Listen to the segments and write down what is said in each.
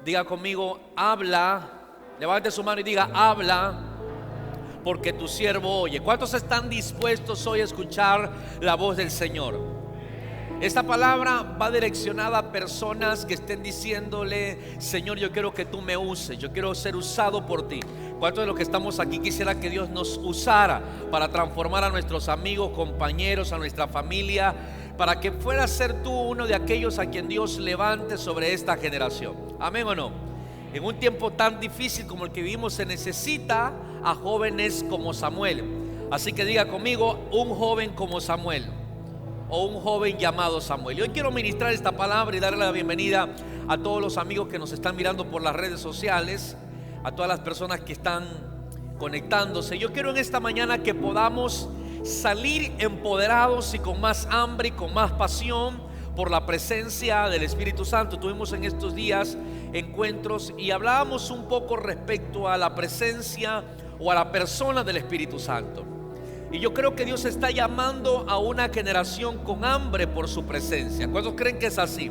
Diga conmigo, habla. Levante su mano y diga, habla, porque tu siervo oye. ¿Cuántos están dispuestos hoy a escuchar la voz del Señor? Esta palabra va direccionada a personas que estén diciéndole: Señor, yo quiero que tú me uses, yo quiero ser usado por ti. ¿Cuántos de los que estamos aquí quisiera que Dios nos usara para transformar a nuestros amigos, compañeros, a nuestra familia, para que fuera a ser tú uno de aquellos a quien Dios levante sobre esta generación? ¿Amén o no? En un tiempo tan difícil como el que vivimos se necesita a jóvenes como Samuel. Así que diga conmigo, un joven como Samuel, o un joven llamado Samuel. Hoy quiero ministrar esta palabra y darle la bienvenida a todos los amigos que nos están mirando por las redes sociales, a todas las personas que están conectándose. Yo quiero en esta mañana que podamos salir empoderados y con más hambre y con más pasión por la presencia del Espíritu Santo. Tuvimos en estos días encuentros y hablábamos un poco respecto a la presencia o a la persona del Espíritu Santo. Y yo creo que Dios está llamando a una generación con hambre por su presencia. ¿Cuántos creen que es así?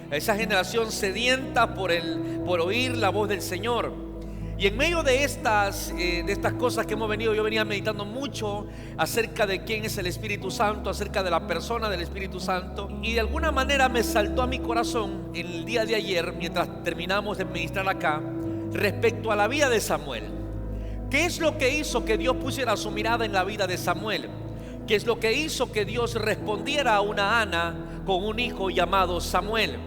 Esa generación sedienta por oír la voz del Señor. Y en medio de estas cosas que hemos venido, yo venía meditando mucho acerca de quién es el Espíritu Santo, acerca de la persona del Espíritu Santo. Y de alguna manera me saltó a mi corazón en el día de ayer, mientras terminamos de ministrar acá, respecto a la vida de Samuel. ¿Qué es lo que hizo que Dios pusiera su mirada en la vida de Samuel? ¿Qué es lo que hizo que Dios respondiera a una Ana con un hijo llamado Samuel?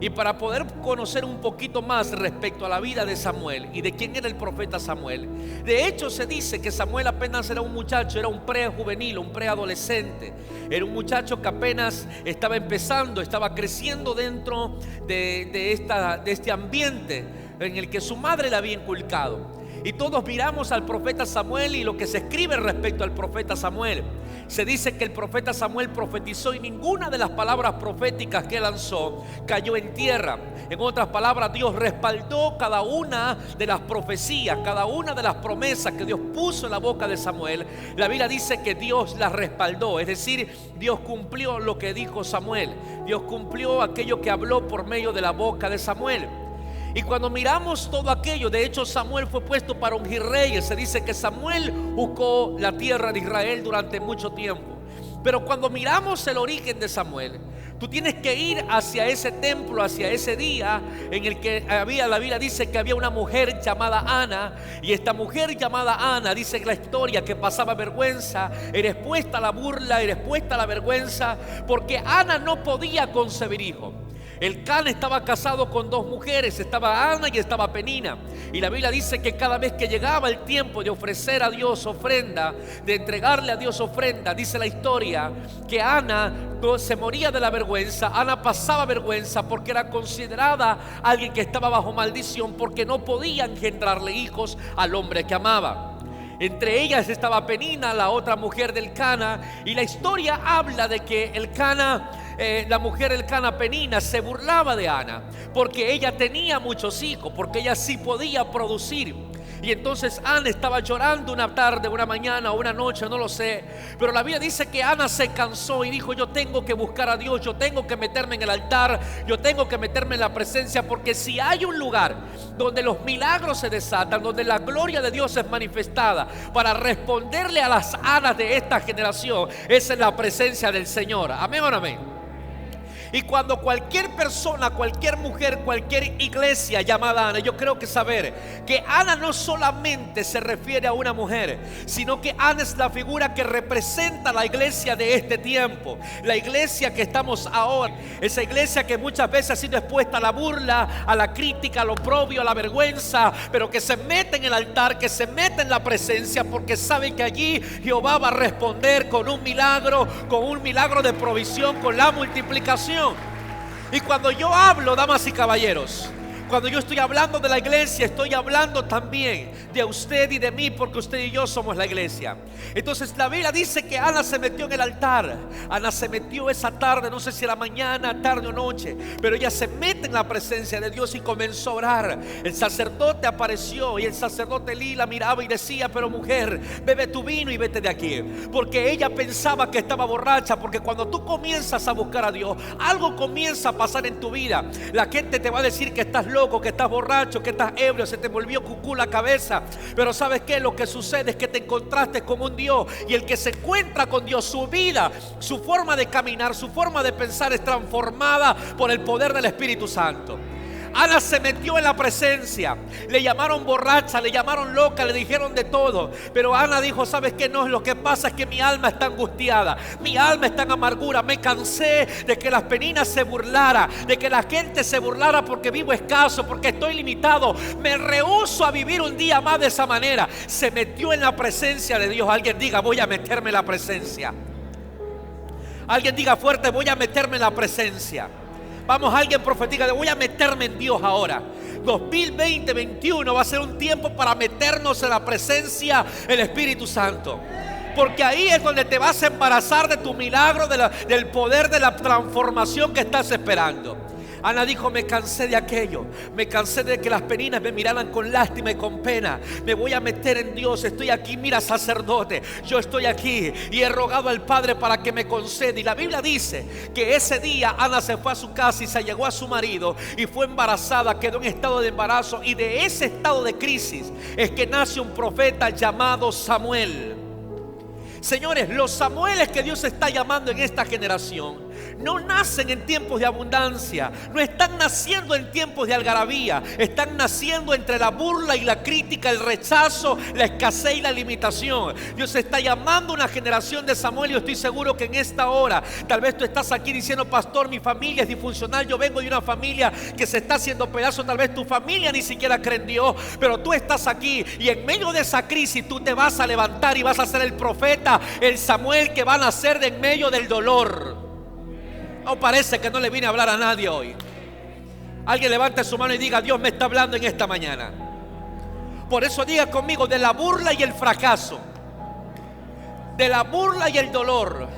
Y para poder conocer un poquito más respecto a la vida de Samuel y de quién era el profeta Samuel, de hecho se dice que Samuel apenas era un muchacho, era un prejuvenil, un preadolescente. Era un muchacho que apenas estaba empezando, estaba creciendo dentro de este ambiente en el que su madre le había inculcado. Y todos miramos al profeta Samuel y lo que se escribe respecto al profeta Samuel. Se dice que el profeta Samuel profetizó y ninguna de las palabras proféticas que lanzó cayó en tierra. En otras palabras, Dios respaldó cada una de las profecías, cada una de las promesas que Dios puso en la boca de Samuel. La Biblia dice que Dios las respaldó, es decir, Dios cumplió lo que dijo Samuel. Dios cumplió aquello que habló por medio de la boca de Samuel. Y cuando miramos todo aquello, de hecho Samuel fue puesto para ungir reyes. Se dice que Samuel buscó la tierra de Israel durante mucho tiempo. Pero cuando miramos el origen de Samuel, tú tienes que ir hacia ese templo, hacia ese día en el que había, la Biblia dice que había una mujer llamada Ana. Y esta mujer llamada Ana, dice la historia, que pasaba vergüenza, era expuesta a la burla, era expuesta a la vergüenza, porque Ana no podía concebir hijo. El Cana estaba casado con dos mujeres, estaba Ana y estaba Penina. Y la Biblia dice que cada vez que llegaba el tiempo de ofrecer a Dios ofrenda, de entregarle a Dios ofrenda, dice la historia que Ana se moría de la vergüenza. Ana pasaba vergüenza porque era considerada alguien que estaba bajo maldición, porque no podía engendrarle hijos al hombre que amaba. Entre ellas estaba Penina, la otra mujer del Cana. Y la historia habla de que el Cana, la mujer del Cana, Penina, se burlaba de Ana porque ella tenía muchos hijos, porque ella sí podía producir. Y entonces Ana estaba llorando una tarde, una mañana o una noche, no lo sé. Pero la Biblia dice que Ana se cansó y dijo: yo tengo que buscar a Dios, yo tengo que meterme en el altar, yo tengo que meterme en la presencia. Porque si hay un lugar donde los milagros se desatan, donde la gloria de Dios es manifestada para responderle a las Anas de esta generación, es en la presencia del Señor. Amén o no amén. Y cuando cualquier persona, cualquier mujer, cualquier iglesia llamada Ana, yo creo que saber que Ana no solamente se refiere a una mujer, sino que Ana es la figura que representa la iglesia de este tiempo, la iglesia que estamos ahora, esa iglesia que muchas veces ha sido expuesta a la burla, a la crítica, al oprobio, a la vergüenza, pero que se mete en el altar, que se mete en la presencia, porque sabe que allí Jehová va a responder con un milagro de provisión, con la multiplicación. Y cuando yo hablo, damas y caballeros, cuando yo estoy hablando de la iglesia, estoy hablando también de usted y de mí, porque usted y yo somos la iglesia. Entonces la Biblia dice que Ana se metió en el altar. Ana se metió esa tarde, no sé si era mañana, tarde o noche, pero ella se mete en la presencia de Dios y comenzó a orar. El sacerdote apareció y el sacerdote Elí la miraba y decía: pero mujer, bebe tu vino y vete de aquí. Porque ella pensaba que estaba borracha, porque cuando tú comienzas a buscar a Dios, algo comienza a pasar en tu vida. La gente te va a decir que estás loco, loco, que estás borracho, que estás ebrio, se te volvió cucú la cabeza. Pero ¿sabes qué? Lo que sucede es que te encontraste con un Dios, y el que se encuentra con Dios, su vida, su forma de caminar, su forma de pensar es transformada por el poder del Espíritu Santo. Ana se metió en la presencia. Le llamaron borracha, le llamaron loca, le dijeron de todo. Pero Ana dijo: ¿sabes qué? No, lo que pasa es que mi alma está angustiada, mi alma está en amargura. Me cansé de que las peninas se burlara, de que la gente se burlara porque vivo escaso, porque estoy limitado. Me rehúso a vivir un día más de esa manera. Se metió en la presencia de Dios. Alguien diga: voy a meterme en la presencia. Alguien diga fuerte: voy a meterme en la presencia. Vamos, alguien profetiza: voy a meterme en Dios ahora. 2020-21 va a ser un tiempo para meternos en la presencia del Espíritu Santo. Porque ahí es donde te vas a embarazar de tu milagro, del poder de la transformación que estás esperando. Ana dijo: me cansé de aquello, me cansé de que las peninas me miraran con lástima y con pena. Me voy a meter en Dios. Estoy aquí, mira, sacerdote, yo estoy aquí y he rogado al Padre para que me conceda. Y la Biblia dice que ese día Ana se fue a su casa y se llegó a su marido y fue embarazada, quedó en estado de embarazo, y de ese estado de crisis es que nace un profeta llamado Samuel. Señores, los Samueles que Dios está llamando en esta generación no nacen en tiempos de abundancia, no están naciendo en tiempos de algarabía, están naciendo entre la burla y la crítica, el rechazo, la escasez y la limitación. Dios está llamando una generación de Samuel, y yo estoy seguro que en esta hora tal vez tú estás aquí diciendo: pastor, mi familia es disfuncional, yo vengo de una familia que se está haciendo pedazos. Tal vez tu familia ni siquiera cree en Dios, pero tú estás aquí, y en medio de esa crisis tú te vas a levantar y vas a ser el profeta, el Samuel que va a nacer de en medio del dolor. No, parece que no le vine a hablar a nadie hoy. Alguien levante su mano y diga: Dios me está hablando en esta mañana. Por eso diga conmigo: de la burla y el fracaso, de la burla y el dolor,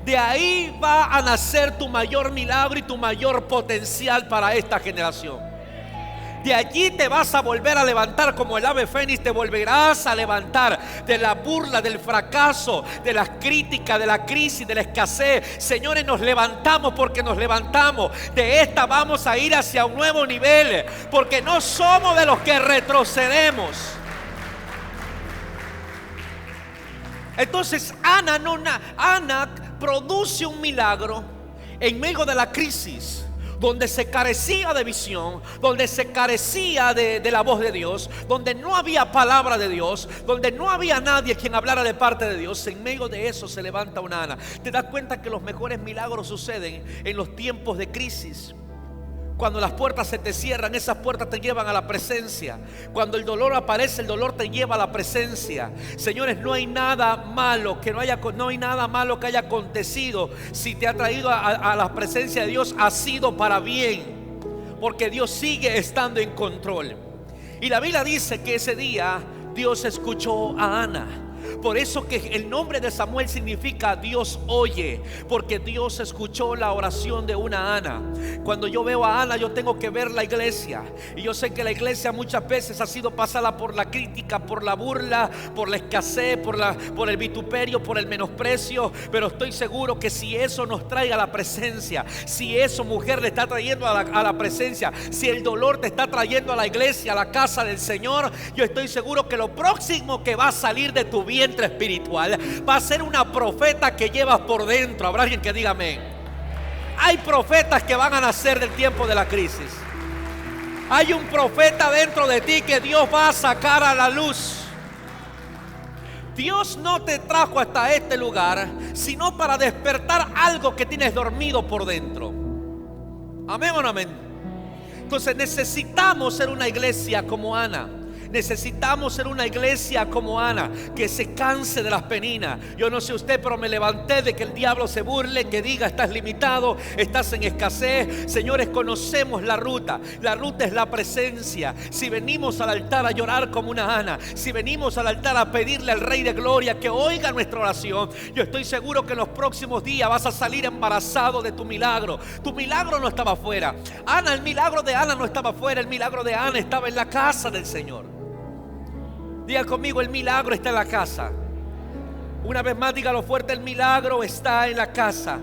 de ahí va a nacer tu mayor milagro y tu mayor potencial para esta generación. De allí te vas a volver a levantar como el ave fénix. Te volverás a levantar de la burla, del fracaso, de las críticas, de la crisis, de la escasez. Señores, nos levantamos porque nos levantamos. De esta vamos a ir hacia un nuevo nivel, porque no somos de los que retrocedemos. Entonces Ana produce un milagro en medio de la crisis, donde se carecía de visión, donde se carecía de la voz de Dios, donde no había palabra de Dios, donde no había nadie quien hablara de parte de Dios. En medio de eso se levanta una Ana. Te das cuenta que los mejores milagros suceden en los tiempos de crisis. Cuando las puertas se te cierran, esas puertas te llevan a la presencia. Cuando el dolor aparece, el dolor te lleva a la presencia. Señores, no hay nada malo que no hay nada malo que haya acontecido. Si te ha traído a la presencia de Dios, ha sido para bien, porque Dios sigue estando en control. Y la Biblia dice que ese día Dios escuchó a Ana. Por eso que el nombre de Samuel significa Dios oye, porque Dios escuchó la oración de una Ana. Cuando yo veo a Ana, yo tengo que ver la iglesia, y yo sé que la iglesia muchas veces ha sido pasada por la crítica, por la burla, por la escasez, por el vituperio, por el menosprecio. Pero estoy seguro que si eso nos trae a la presencia, si eso, mujer, le está trayendo a la presencia, si el dolor te está trayendo a la iglesia, a la casa del Señor, yo estoy seguro que lo próximo que va a salir de tu vientre espiritual va a ser una profeta que llevas por dentro. Habrá alguien que diga amén. Hay profetas que van a nacer del tiempo de la crisis. Hay un profeta dentro de ti que Dios va a sacar a la luz. Dios no te trajo hasta este lugar sino para despertar algo que tienes dormido por dentro. Amén o no amén. Entonces necesitamos ser una iglesia como Ana. Necesitamos ser una iglesia como Ana, que se canse de las peninas. Yo no sé usted, pero me levanté de que el diablo se burle, que diga: estás limitado, estás en escasez. Señores, conocemos la ruta. La ruta es la presencia. Si venimos al altar a llorar como una Ana, si venimos al altar a pedirle al Rey de Gloria que oiga nuestra oración, yo estoy seguro que en los próximos días vas a salir embarazado de tu milagro. Tu milagro no estaba afuera. Ana, el milagro de Ana no estaba afuera. El milagro de Ana estaba en la casa del Señor. Diga conmigo: el milagro está en la casa. Una vez más, dígalo fuerte: el milagro está en la casa.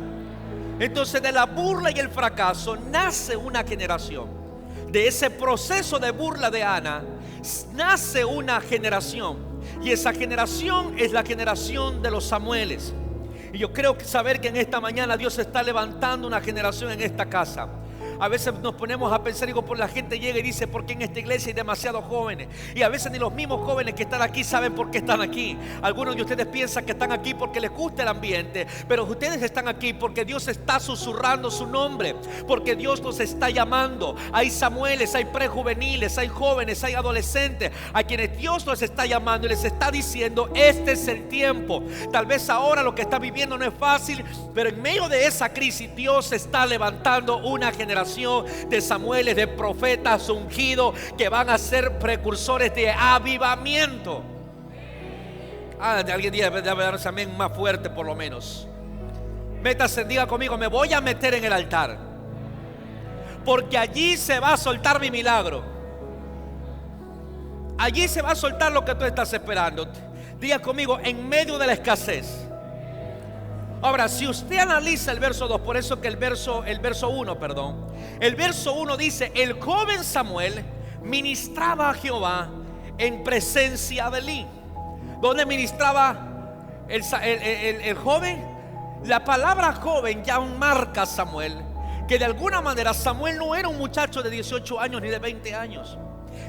Entonces, de la burla y el fracaso nace una generación. de ese proceso de burla de Ana, nace una generación. Y esa generación es la generación de los Samueles. Y yo creo que saber que en esta mañana Dios está levantando una generación en esta casa. A veces nos ponemos a pensar, digo, por la gente llega y dice, ¿por qué en esta iglesia hay demasiados jóvenes? Y a veces ni los mismos jóvenes que están aquí saben por qué están aquí. Algunos de ustedes piensan que están aquí porque les gusta el ambiente, pero ustedes están aquí porque Dios está susurrando su nombre, porque Dios los está llamando. Hay Samueles, hay prejuveniles, hay jóvenes, hay adolescentes a quienes Dios los está llamando y les está diciendo, este es el tiempo. Tal vez ahora lo que está viviendo no es fácil, pero en medio de esa crisis Dios está levantando una generación de Samueles, de profetas ungidos que van a ser precursores de avivamiento. Alguien debe darse amén más fuerte por lo menos. Métase, diga conmigo, me voy a meter en el altar, porque allí se va a soltar mi milagro. Allí se va a soltar lo que tú estás esperando. Diga conmigo, en medio de la escasez. Ahora, si usted analiza el verso 2, por eso que el verso 1 dice, el joven Samuel ministraba a Jehová en presencia de Elí. ¿Dónde ministraba el joven? La palabra joven ya marca a Samuel, que de alguna manera Samuel no era un muchacho de 18 años ni de 20 años.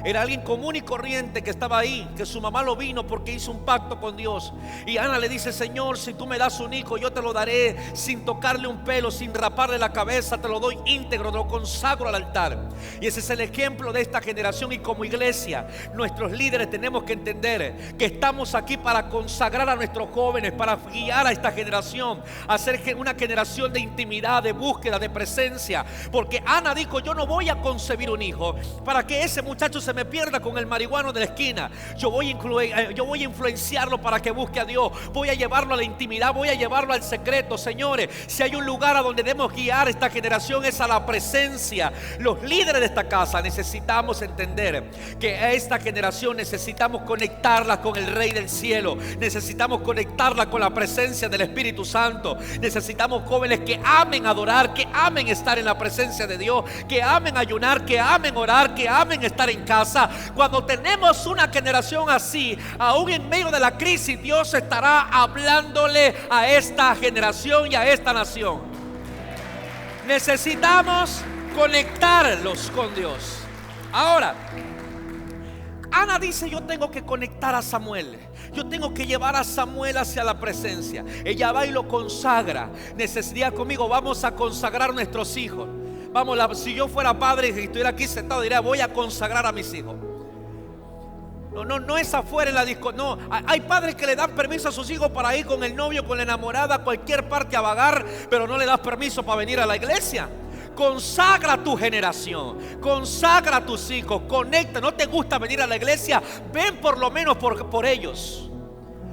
Era alguien común y corriente que estaba ahí, que su mamá lo vino porque hizo un pacto con Dios. Y Ana le dice, Señor, si tú me das un hijo, yo te lo daré sin tocarle un pelo, sin raparle la cabeza, te lo doy íntegro, te lo consagro al altar. Y ese es el ejemplo de esta generación. Y como iglesia, nuestros líderes tenemos que entender que estamos aquí para consagrar a nuestros jóvenes, para guiar a esta generación, a hacer una generación de intimidad, de búsqueda, de presencia. Porque Ana dijo, yo no voy a concebir un hijo para que ese muchacho se me pierda con el marihuano de la esquina. Yo voy a influenciarlo para que busque a Dios. Voy a llevarlo a la intimidad, voy a llevarlo al secreto. Señores, si hay un lugar a donde debemos guiar esta generación, es a la presencia. Los líderes de esta casa necesitamos entender que a esta generación necesitamos conectarla con el Rey del Cielo. Necesitamos conectarla con la presencia del Espíritu Santo. Necesitamos jóvenes que amen adorar, que amen estar en la presencia de Dios, que amen ayunar, que amen orar, que amen estar en casa. Cuando tenemos una generación así, aún en medio de la crisis, Dios estará hablándole a esta generación y a esta nación. Necesitamos conectarlos con Dios. Ahora, Ana dice, yo tengo que conectar a Samuel. Yo tengo que llevar a Samuel hacia la presencia. Ella va y lo consagra. Necesitaría conmigo, vamos a consagrar nuestros hijos. Vamos, si yo fuera padre y estuviera aquí sentado, diría, voy a consagrar a mis hijos. No es afuera en la disco. No, hay padres que le dan permiso a sus hijos para ir con el novio, con la enamorada, a cualquier parte a vagar, pero no le das permiso para venir a la iglesia. Consagra tu generación, consagra a tus hijos, conecta. No te gusta venir a la iglesia, ven por lo menos por ellos,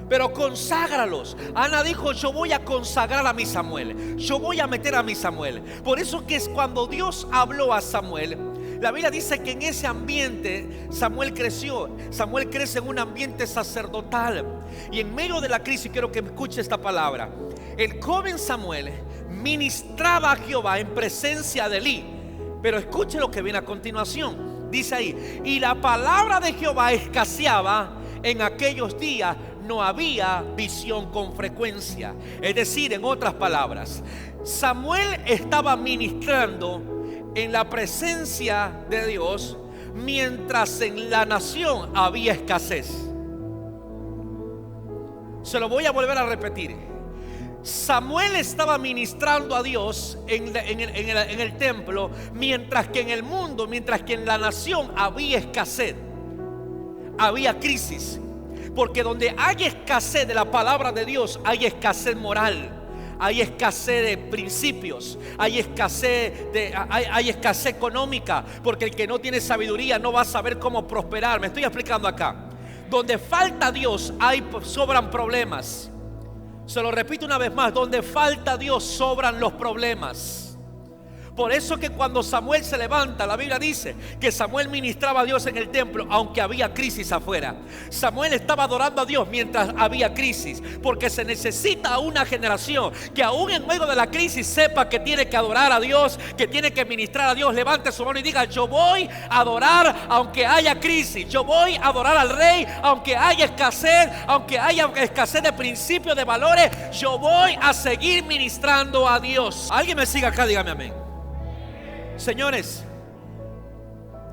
pero conságralos. Ana dijo, yo voy a consagrar a mi Samuel, yo voy a meter a mi Samuel. Por eso que es cuando Dios habló a Samuel, la Biblia dice que en ese ambiente Samuel creció. Samuel crece en un ambiente sacerdotal. Y en medio de la crisis, quiero que escuche esta palabra. El joven Samuel ministraba a Jehová en presencia de Elí. Pero escuche lo que viene a continuación. Dice ahí, y la palabra de Jehová escaseaba en aquellos días. No había visión con frecuencia. Es decir, en otras palabras, Samuel estaba ministrando en la presencia de Dios, mientras en la nación había escasez. Se lo voy a volver a repetir. Samuel estaba ministrando a Dios en el templo, mientras que en el mundo, mientras que en la nación había escasez, había crisis. Porque donde hay escasez de la palabra de Dios, hay escasez moral, hay escasez de principios, hay escasez económica. Porque el que no tiene sabiduría no va a saber cómo prosperar. Me estoy explicando acá. Donde falta Dios, sobran problemas. Se lo repito una vez más, donde falta Dios, sobran los problemas. Por eso que cuando Samuel se levanta, la Biblia dice que Samuel ministraba a Dios en el templo, aunque había crisis afuera. Samuel estaba adorando a Dios mientras había crisis, porque se necesita una generación que aún en medio de la crisis sepa que tiene que adorar a Dios, que tiene que ministrar a Dios. Levante su mano y diga: yo voy a adorar aunque haya crisis. Yo voy a adorar al Rey aunque haya escasez de principios, de valores. Yo voy a seguir ministrando a Dios. ¿Alguien me sigue acá? Dígame amén. Señores,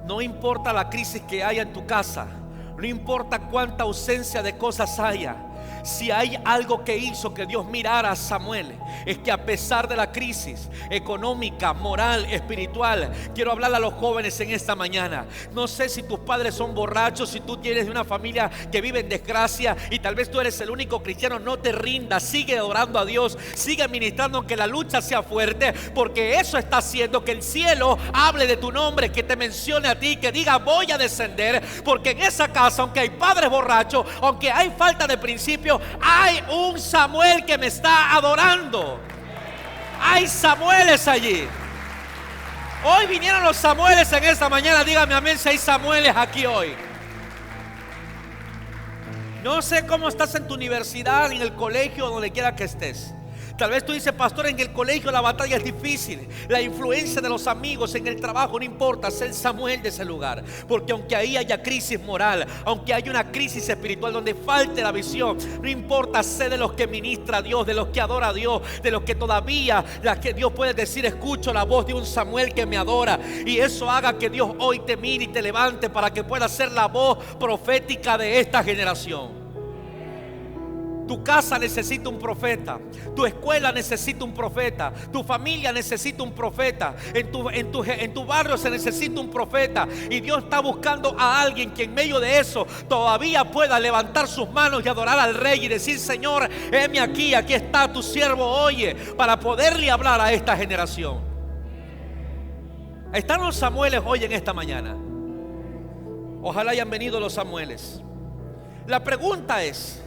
no importa la crisis que haya en tu casa, no importa cuánta ausencia de cosas haya. Si hay algo que hizo que Dios mirara a Samuel, es que a pesar de la crisis económica, moral, espiritual, quiero hablarle a los jóvenes en esta mañana. No sé si tus padres son borrachos, si tú tienes una familia que vive en desgracia y tal vez tú eres el único cristiano. No te rindas, sigue adorando a Dios, sigue ministrando aunque la lucha sea fuerte, porque eso está haciendo que el cielo hable de tu nombre, que te mencione a ti, que diga: voy a descender, porque en esa casa, aunque hay padres borrachos, aunque hay falta de principio, hay un Samuel que me está adorando. Hay Samueles allí. Hoy vinieron los Samueles en esta mañana. Dígame amén si hay Samueles aquí hoy. No sé cómo estás en tu universidad, en el colegio, donde quiera que estés. Tal vez tú dices: pastor, en el colegio la batalla es difícil, la influencia de los amigos, en el trabajo. No importa, sé el Samuel de ese lugar, porque aunque ahí haya crisis moral, aunque haya una crisis espiritual donde falte la visión, no importa, sé de los que ministra a Dios, de los que adora a Dios, de los que todavía, las que Dios puede decir: escucho la voz de un Samuel que me adora. Y eso haga que Dios hoy te mire y te levante para que pueda ser la voz profética de esta generación. Tu casa necesita un profeta, tu escuela necesita un profeta, tu familia necesita un profeta, en tu barrio se necesita un profeta. Y Dios está buscando a alguien que en medio de eso todavía pueda levantar sus manos y adorar al Rey y decir: Señor, heme aquí, aquí está tu siervo, oye, para poderle hablar a esta generación. Están los Samueles hoy en esta mañana. Ojalá hayan venido los Samueles. La pregunta es: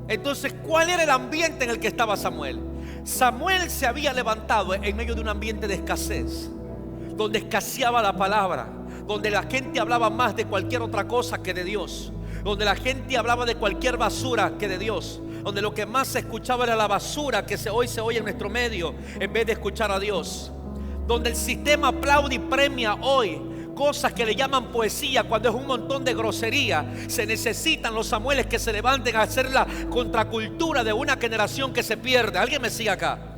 entonces, ¿cuál era el ambiente en el que estaba Samuel? Samuel se había levantado en medio de un ambiente de escasez, donde escaseaba la palabra, donde la gente hablaba más de cualquier otra cosa que de Dios, donde la gente hablaba de cualquier basura que de Dios, donde lo que más se escuchaba era la basura que hoy se oye en nuestro medio, en vez de escuchar a Dios, donde el sistema aplaude y premia hoy cosas que le llaman poesía cuando es un montón de grosería. Se necesitan los Samueles que se levanten a hacer la contracultura de una generación que se pierde. ¿Alguien me sigue acá?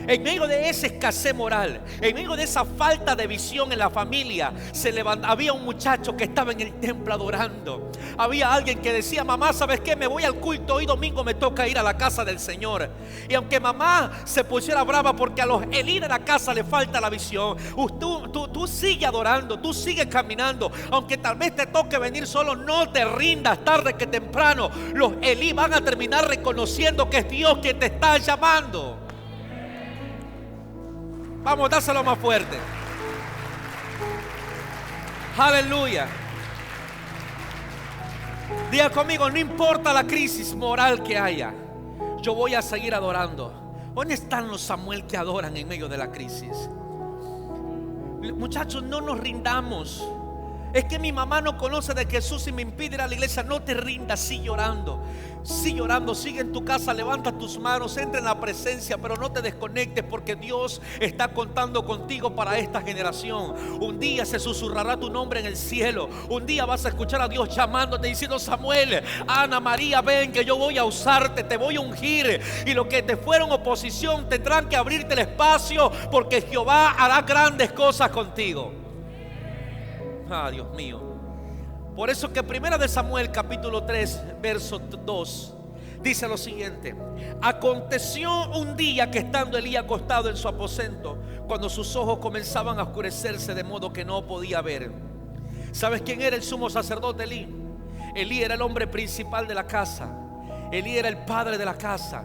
En medio de esa escasez moral, en medio de esa falta de visión en la familia, había un muchacho que estaba en el templo adorando. Había alguien que decía: mamá, ¿sabes qué? Me voy al culto, hoy domingo me toca ir a la casa del Señor. Y aunque mamá se pusiera brava porque a los Elí de la casa le falta la visión, tú sigue adorando, tú sigue caminando. Aunque tal vez te toque venir solo, no te rindas. Tarde que temprano los Elí van a terminar reconociendo que es Dios quien te está llamando. Vamos, dáselo más fuerte. Aleluya. Diga conmigo: no importa la crisis moral que haya, yo voy a seguir adorando. ¿Dónde están los Samuel que adoran en medio de la crisis? Muchachos, no nos rindamos. Es que mi mamá no conoce de Jesús y me impide ir a la iglesia. No te rindas, sigue orando. Sigue orando, sigue en tu casa, levanta tus manos, entra en la presencia, pero no te desconectes, porque Dios está contando contigo para esta generación. Un día se susurrará tu nombre en el cielo. Un día vas a escuchar a Dios llamándote, diciendo: Samuel, Ana, María, ven que yo voy a usarte, te voy a ungir. Y lo que te fueron oposición tendrán que abrirte el espacio, porque Jehová hará grandes cosas contigo. Ah, Dios mío. Por eso que primera de Samuel capítulo 3 verso 2 dice lo siguiente: aconteció un día que estando Elí acostado en su aposento, cuando sus ojos comenzaban a oscurecerse de modo que no podía ver. ¿Sabes quién era el sumo sacerdote Elí? Elí era el hombre principal de la casa. Elí era el padre de la casa.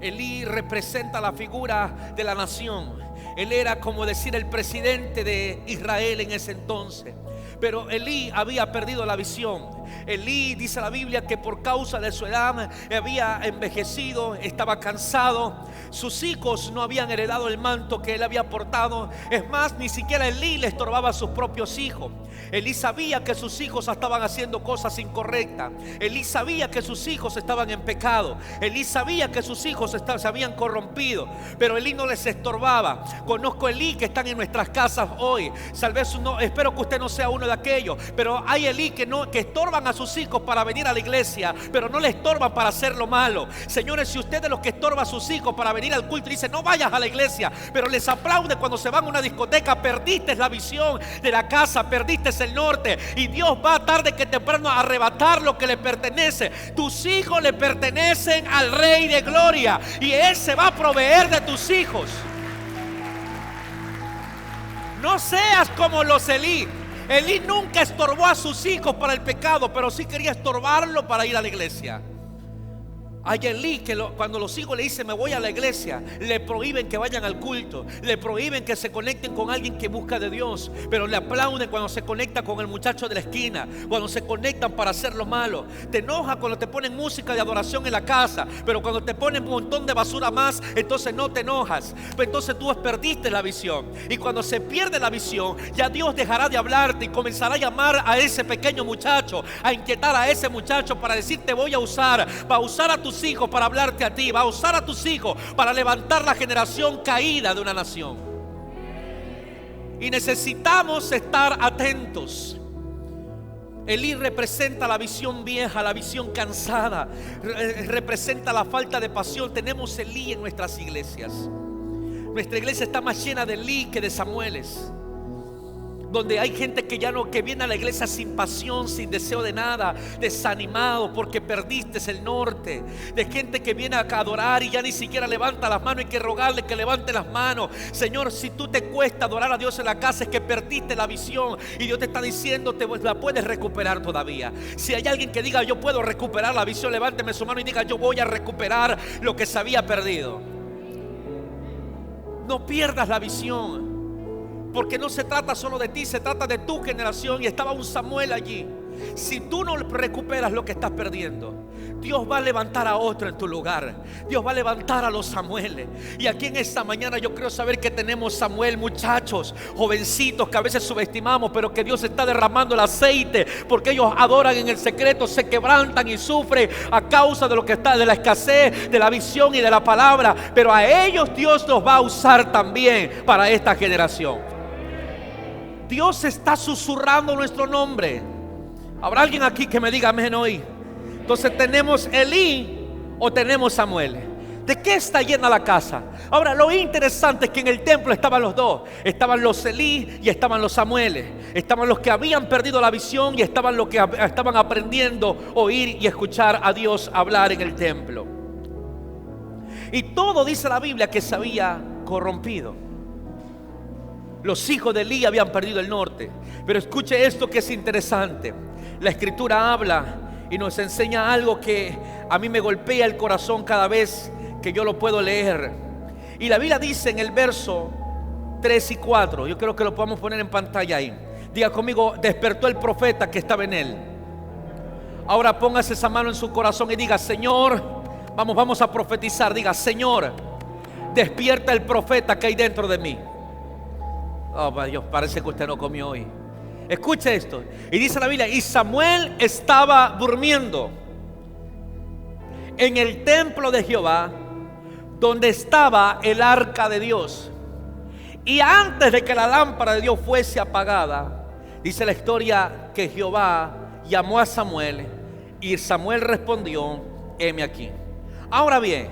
Elí representa la figura de la nación. Él era como decir el presidente de Israel en ese entonces. Pero Elí había perdido la visión. Elí, dice la Biblia, que por causa de su edad había envejecido, estaba cansado. Sus hijos no habían heredado el manto que él había portado. Es más, ni siquiera Elí le estorbaba a sus propios hijos. Elí sabía que sus hijos estaban haciendo cosas incorrectas. Elí sabía que sus hijos estaban en pecado. Elí sabía que sus hijos se habían corrompido, pero Elí no les estorbaba. Conozco Elí que están en nuestras casas hoy. Tal vez no, espero que usted no sea uno de aquellos, pero hay Elí que estorban a sus hijos para venir a la iglesia, pero no le estorban para hacer lo malo. Señores, si usted de los que estorba a sus hijos para venir al culto y dice no vayas a la iglesia, pero les aplaude cuando se van a una discoteca, perdiste la visión de la casa, perdiste el norte, y Dios va tarde que temprano a arrebatar lo que le pertenece. Tus hijos le pertenecen al Rey de Gloria, y Él se va a proveer de tus hijos. No seas como los Elí. Elí nunca estorbó a sus hijos para el pecado, pero sí quería estorbarlo para ir a la iglesia. Hay Elí que cuando los hijos le dicen me voy a la iglesia, le prohíben que vayan al culto, le prohíben que se conecten con alguien que busca de Dios, pero le aplauden cuando se conecta con el muchacho de la esquina, cuando se conectan para hacer lo malo. Te enoja cuando te ponen música de adoración en la casa, pero cuando te ponen un montón de basura más, entonces no te enojas. Pues entonces tú perdiste la visión, y cuando se pierde la visión, ya Dios dejará de hablarte y comenzará a llamar a ese pequeño muchacho, a inquietar a ese muchacho para decirte voy a usar, va a usar a tus hijos para hablarte a ti, va a usar a tus hijos para levantar la generación caída de una nación. Y necesitamos estar atentos. Elí representa la visión vieja, la visión cansada, representa la falta de pasión. Tenemos Elí en nuestras iglesias. Nuestra iglesia está más llena de Elí que de Samueles, donde hay gente que viene a la iglesia sin pasión, sin deseo de nada, desanimado porque perdiste el norte. De gente que viene a adorar y ya ni siquiera levanta las manos. Hay que rogarle que levante las manos. Señor, si tú te cuesta adorar a Dios en la casa, es que perdiste la visión, y Dios te está diciendo te la puedes recuperar todavía. Si hay alguien que diga yo puedo recuperar la visión, levánteme su mano y diga yo voy a recuperar lo que se había perdido. No pierdas la visión, porque no se trata solo de ti, se trata de tu generación. Y estaba un Samuel allí. Si tú no recuperas lo que estás perdiendo, Dios va a levantar a otro en tu lugar. Dios va a levantar a los Samueles. Y aquí en esta mañana yo creo saber que tenemos Samuel, muchachos, jovencitos que a veces subestimamos, pero que Dios está derramando el aceite, porque ellos adoran en el secreto, se quebrantan y sufren a causa de lo que está, de la escasez, de la visión y de la palabra. Pero a ellos Dios los va a usar también para esta generación. Dios está susurrando nuestro nombre. ¿Habrá alguien aquí que me diga amén hoy? Entonces, ¿tenemos Elí o tenemos Samuel? ¿De qué está llena la casa? Ahora, lo interesante es que en el templo estaban los dos. Estaban los Elí y estaban los Samueles. Estaban los que habían perdido la visión y estaban los que estaban aprendiendo a oír y escuchar a Dios hablar en el templo. Y todo dice la Biblia que se había corrompido. Los hijos de Elí habían perdido el norte. Pero escuche esto que es interesante. La escritura habla y nos enseña algo que a mí me golpea el corazón cada vez que yo lo puedo leer. Y la Biblia dice en el verso 3 y 4, yo creo que lo podamos poner en pantalla ahí. Diga conmigo, despertó el profeta que estaba en él. Ahora póngase esa mano en su corazón y diga, Señor, vamos a profetizar. Diga, Señor, despierta el profeta que hay dentro de mí. Oh, Dios, parece que usted no comió hoy. Escuche esto. Y dice la Biblia, y Samuel estaba durmiendo en el templo de Jehová, donde estaba el arca de Dios. Y antes de que la lámpara de Dios fuese apagada, dice la historia que Jehová llamó a Samuel, y Samuel respondió, heme aquí. Ahora bien,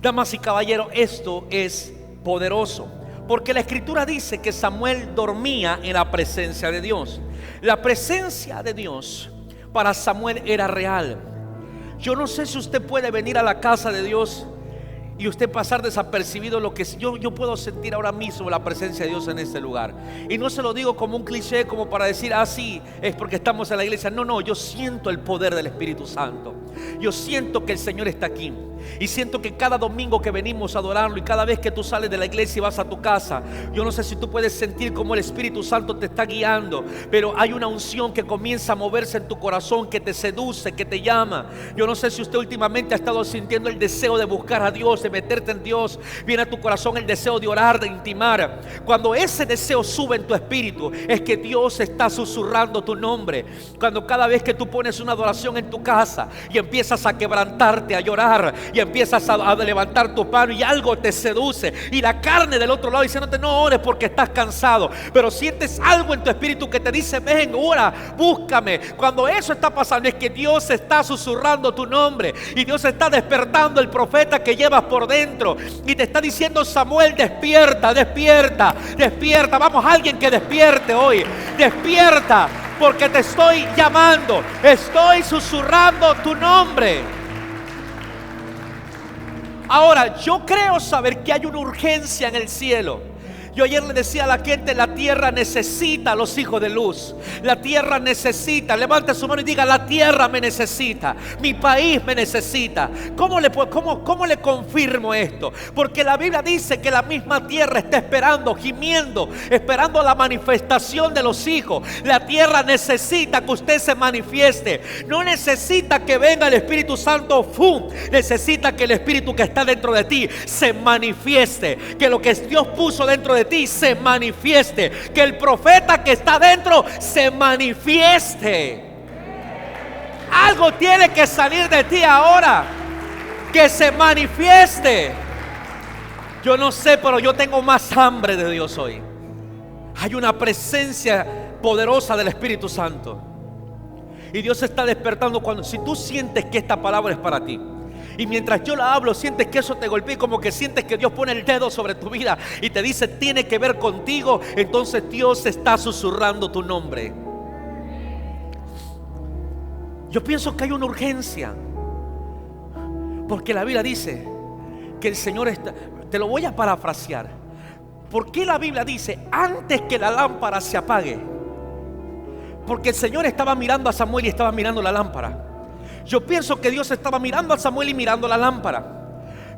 damas y caballeros, esto es poderoso, porque la escritura dice que Samuel dormía en la presencia de Dios. La presencia de Dios para Samuel era real. Yo no sé si usted puede venir a la casa de Dios y usted pasar desapercibido lo que yo puedo sentir ahora mismo la presencia de Dios en este lugar. Y no se lo digo como un cliché, como para decir, sí, es porque estamos en la iglesia. No, yo siento el poder del Espíritu Santo. Yo siento que el Señor está aquí. Y siento que cada domingo que venimos a adorarlo y cada vez que tú sales de la iglesia y vas a tu casa, yo no sé si tú puedes sentir cómo el Espíritu Santo te está guiando, pero hay una unción que comienza a moverse en tu corazón, que te seduce, que te llama. Yo no sé si usted últimamente ha estado sintiendo el deseo de buscar a Dios, de meterte en Dios. Viene a tu corazón el deseo de orar, de intimar. Cuando ese deseo sube en tu espíritu, es que Dios está susurrando tu nombre. Cuando cada vez que tú pones una adoración en tu casa y empiezas a quebrantarte, a llorar, y empiezas a levantar tu mano y algo te seduce, y la carne del otro lado diciéndote no ores porque estás cansado, pero sientes algo en tu espíritu que te dice ven, ora, búscame. Cuando eso está pasando es que Dios está susurrando tu nombre y Dios está despertando el profeta que llevas por dentro y te está diciendo Samuel, despierta, despierta, despierta. Vamos, alguien que despierte hoy, despierta, porque te estoy llamando, estoy susurrando tu nombre. Ahora, yo creo saber que hay una urgencia en el cielo. Yo ayer le decía a la gente, la tierra necesita a los hijos de luz. La tierra necesita, levante su mano y diga, la tierra me necesita, mi país me necesita. ¿Cómo le confirmo esto? Porque la Biblia dice que la misma tierra está esperando, gimiendo, esperando la manifestación de los hijos. La tierra necesita que usted se manifieste. No necesita que venga el Espíritu Santo, ¡fum! Necesita que el Espíritu que está dentro de ti se manifieste. Que lo que Dios puso dentro de ti se manifieste, que el profeta que está dentro se manifieste. Algo tiene que salir de ti ahora, que se manifieste. Yo no sé, pero yo tengo más hambre de Dios hoy. Hay una presencia poderosa del Espíritu Santo y Dios está despertando. Si tú sientes que esta palabra es para ti, y mientras yo la hablo, sientes que eso te golpea, como que sientes que Dios pone el dedo sobre tu vida y te dice, tiene que ver contigo. Entonces Dios está susurrando tu nombre. Yo pienso que hay una urgencia, porque la Biblia dice que el Señor está, te lo voy a parafrasear. ¿Por qué la Biblia dice antes que la lámpara se apague? Porque el Señor estaba mirando a Samuel y estaba mirando la lámpara. Yo pienso que Dios estaba mirando a Samuel y mirando la lámpara.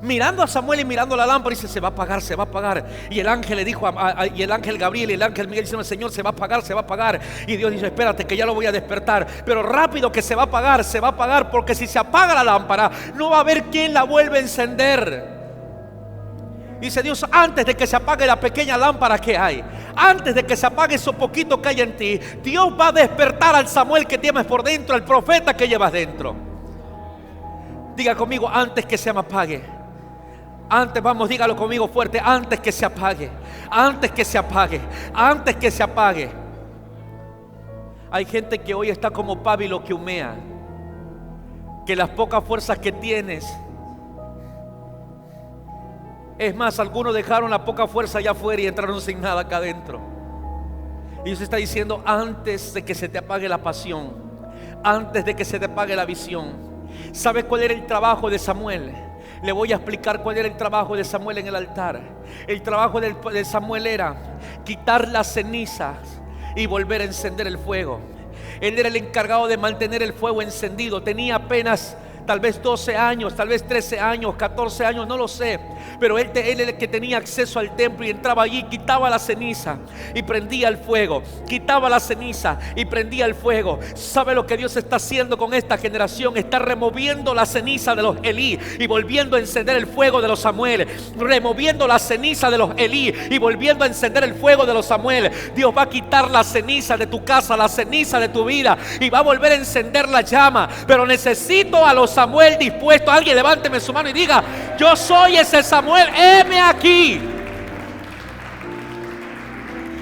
Mirando a Samuel y mirando la lámpara y dice, se va a apagar, se va a apagar. Y el ángel le dijo, y el ángel Gabriel y el ángel Miguel dicen, Señor, se va a apagar, se va a apagar. Y Dios dice, espérate que ya lo voy a despertar. Pero rápido que se va a apagar, porque si se apaga la lámpara, no va a haber quien la vuelva a encender. Dice Dios, antes de que se apague la pequeña lámpara que hay, antes de que se apague eso poquito que hay en ti, Dios va a despertar al Samuel que tienes por dentro, al profeta que llevas dentro. Diga conmigo, antes que se me apague. Antes, vamos, dígalo conmigo fuerte, antes que se apague, antes que se apague, antes que se apague. Hay gente que hoy está como pábilo que humea, que las pocas fuerzas que tienes, es más, algunos dejaron la poca fuerza allá afuera y entraron sin nada acá adentro. Y Dios está diciendo, antes de que se te apague la pasión, antes de que se te apague la visión. ¿Sabes cuál era el trabajo de Samuel? Le voy a explicar cuál era el trabajo de Samuel en el altar. El trabajo de Samuel era quitar las cenizas y volver a encender el fuego. Él era el encargado de mantener el fuego encendido. Tenía apenas tal vez 12 años, tal vez 13 años, 14 años, no lo sé. Pero él era el que tenía acceso al templo y entraba allí, quitaba la ceniza y prendía el fuego. Quitaba la ceniza y prendía el fuego. ¿Sabe lo que Dios está haciendo con esta generación? Está removiendo la ceniza de los Elí y volviendo a encender el fuego de los Samuel. Removiendo la ceniza de los Elí y volviendo a encender el fuego de los Samuel. Dios va a quitar la ceniza de tu casa, la ceniza de tu vida, y va a volver a encender la llama. Pero necesito a los Samuel dispuesto. Alguien levánteme su mano y diga, yo soy ese Samuel, heme aquí.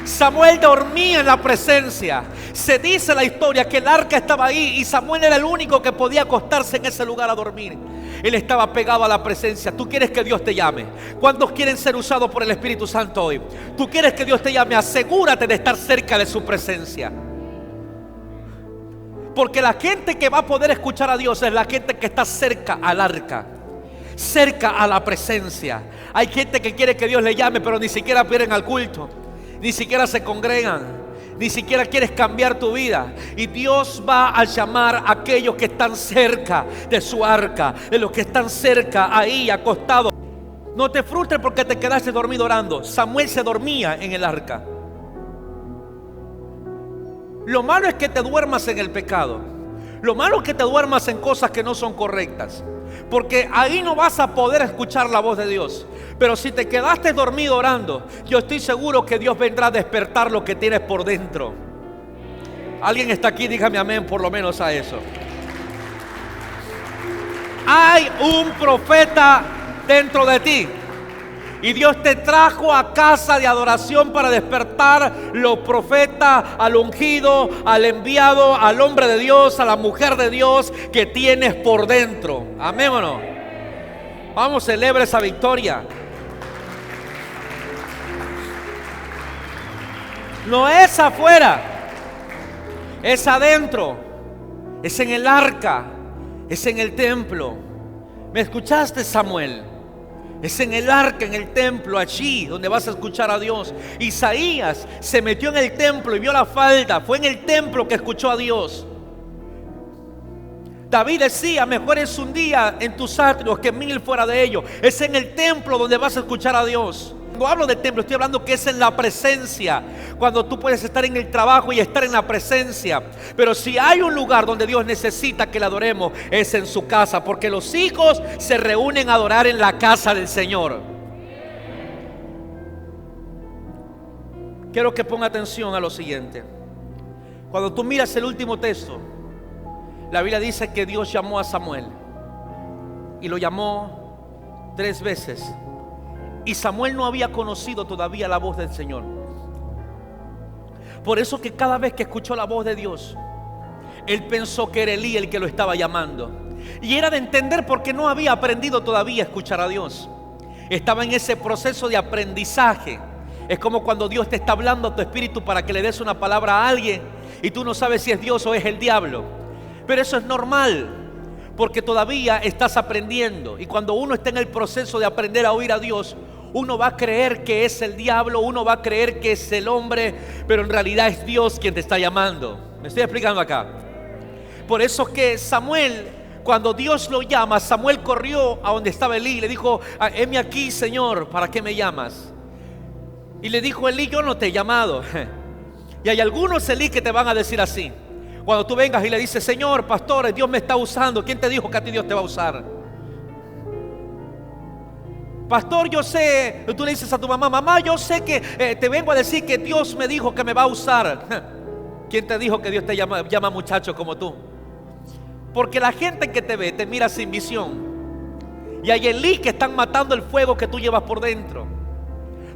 Samuel dormía en la presencia. Se dice la historia que el arca estaba ahí y Samuel era el único que podía acostarse en ese lugar a dormir. Él estaba pegado a la presencia. ¿Tú quieres que Dios te llame? ¿Cuántos quieren ser usados por el Espíritu Santo hoy? ¿Tú quieres que Dios te llame? Asegúrate de estar cerca de su presencia. Porque la gente que va a poder escuchar a Dios es la gente que está cerca al arca, cerca a la presencia. Hay gente que quiere que Dios le llame, pero ni siquiera vienen al culto, ni siquiera se congregan, Ni siquiera quieres cambiar tu vida. Y Dios va a llamar a aquellos que están cerca de su arca, de los que están cerca ahí acostados. No te frustres porque te quedaste dormido orando. Samuel se dormía en el arca. Lo malo es que te duermas en el pecado. Lo malo es que te duermas en cosas que no son correctas, porque ahí no vas a poder escuchar la voz de Dios. Pero si te quedaste dormido orando, yo estoy seguro que Dios vendrá a despertar lo que tienes por dentro. Alguien está aquí, dígame amén por lo menos a eso. Hay un profeta dentro de ti. Y Dios te trajo a casa de adoración para despertar los profetas, al ungido, al enviado, al hombre de Dios, a la mujer de Dios que tienes por dentro. Amén o no. Vamos, celebra esa victoria. No es afuera, es adentro, es en el arca, es en el templo. ¿Me escuchaste, Samuel? Es en el arca, en el templo, allí donde vas a escuchar a Dios. Isaías se metió en el templo y vio la falda. Fue en el templo que escuchó a Dios. David decía: mejor es un día en tus atrios que 1000 fuera de ellos. Es en el templo donde vas a escuchar a Dios. Cuando hablo de templo, estoy hablando que es en la presencia. Cuando tú puedes estar en el trabajo y estar en la presencia. Pero si hay un lugar donde Dios necesita que le adoremos, es en su casa. Porque los hijos se reúnen a adorar en la casa del Señor. Quiero que ponga atención a lo siguiente. Cuando tú miras el último texto, la Biblia dice que Dios llamó a Samuel. Y lo llamó 3 veces. Y Samuel no había conocido todavía la voz del Señor. Por eso que cada vez que escuchó la voz de Dios, él pensó que era Elí el que lo estaba llamando. Y era de entender porque no había aprendido todavía a escuchar a Dios. Estaba en ese proceso de aprendizaje. Es como cuando Dios te está hablando a tu espíritu para que le des una palabra a alguien y tú no sabes si es Dios o es el diablo. Pero eso es normal, porque todavía estás aprendiendo. Y cuando uno está en el proceso de aprender a oír a Dios, uno va a creer que es el diablo, uno va a creer que es el hombre, pero en realidad es Dios quien te está llamando. ¿Me estoy explicando acá? Por eso que Samuel, cuando Dios lo llama, Samuel corrió a donde estaba Elí y le dijo: heme aquí, Señor, ¿para qué me llamas? Y le dijo Elí: yo no te he llamado. Y hay algunos, Elí, que te van a decir así. Cuando tú vengas y le dices: Señor, pastor, Dios me está usando. ¿Quién te dijo que a ti Dios te va a usar? Pastor, yo sé. Tú le dices a tu mamá: mamá, yo sé que te vengo a decir que Dios me dijo que me va a usar. ¿Quién te dijo que Dios te llama muchacho como tú? Porque la gente que te ve te mira sin visión. Y hay Elí que están matando el fuego que tú llevas por dentro.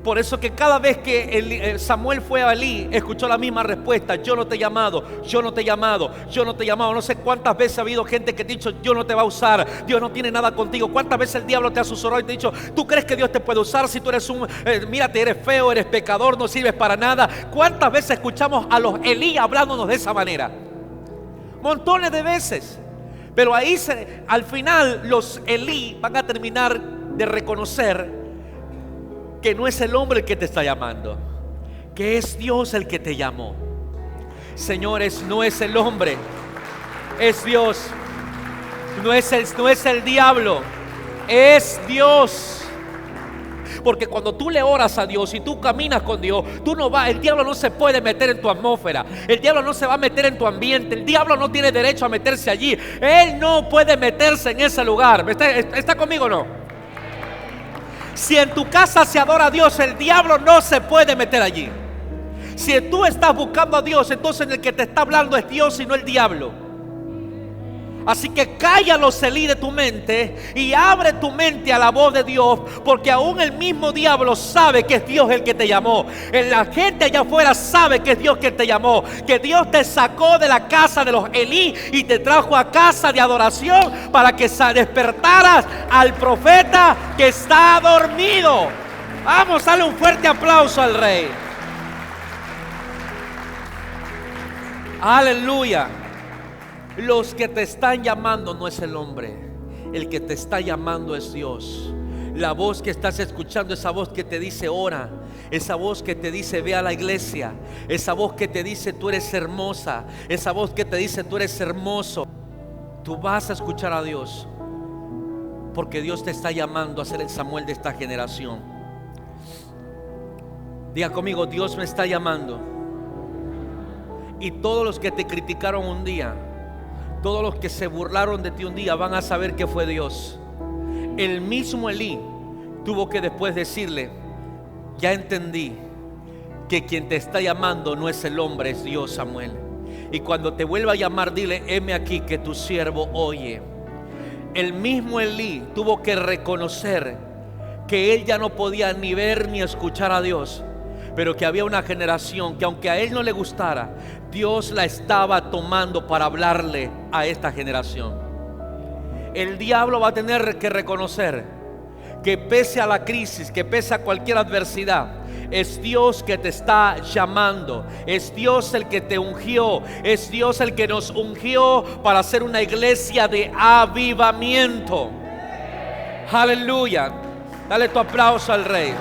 Por eso que cada vez que Samuel fue a Elí, escuchó la misma respuesta: yo no te he llamado, yo no te he llamado, yo no te he llamado. No sé cuántas veces ha habido gente que te ha dicho: Dios no te va a usar, Dios no tiene nada contigo. Cuántas veces el diablo te ha susurrado y te ha dicho: ¿tú crees que Dios te puede usar si tú eres mírate, eres feo, eres pecador, no sirves para nada? ¿Cuántas veces escuchamos a los Elí hablándonos de esa manera? Montones de veces. Pero ahí al final los Elí van a terminar de reconocer que no es el hombre el que te está llamando, que es Dios el que te llamó. Señores, no es el hombre, es Dios. No es el diablo, es Dios. Porque cuando tú le oras a Dios y tú caminas con Dios, el diablo no se puede meter en tu atmósfera, el diablo no se va a meter en tu ambiente, el diablo no tiene derecho a meterse allí, él no puede meterse en ese lugar. ¿Está conmigo o no? Si en tu casa se adora a Dios, el diablo no se puede meter allí. Si tú estás buscando a Dios, entonces el que te está hablando es Dios y no el diablo. Así que cállalos, Elí, de tu mente y abre tu mente a la voz de Dios, porque aún el mismo diablo sabe que es Dios el que te llamó. La gente allá afuera sabe que es Dios quien te llamó, que Dios te sacó de la casa de los Elí y te trajo a casa de adoración para que despertaras al profeta que está dormido. Vamos, dale un fuerte aplauso al Rey. Aleluya. Los que te están llamando no es el hombre, el que te está llamando es Dios. La voz que estás escuchando, esa voz que te dice ora, esa voz que te dice ve a la iglesia, esa voz que te dice tú eres hermosa, esa voz que te dice tú eres hermoso. Tú vas a escuchar a Dios, porque Dios te está llamando a ser el Samuel de esta generación. Diga conmigo, Dios me está llamando. Y todos los que te criticaron un día, todos los que se burlaron de ti un día, van a saber que fue Dios. El mismo Elí tuvo que después decirle: ya entendí que quien te está llamando no es el hombre, es Dios, Samuel. Y cuando te vuelva a llamar, dile: heme aquí que tu siervo oye. El mismo Elí tuvo que reconocer que él ya no podía ni ver ni escuchar a Dios, pero que había una generación que, aunque a él no le gustara, Dios la estaba tomando para hablarle a esta generación. El diablo va a tener que reconocer que pese a la crisis, que pese a cualquier adversidad, es Dios que te está llamando, es Dios el que te ungió, es Dios el que nos ungió para ser una iglesia de avivamiento. Aleluya. Dale tu aplauso al Rey.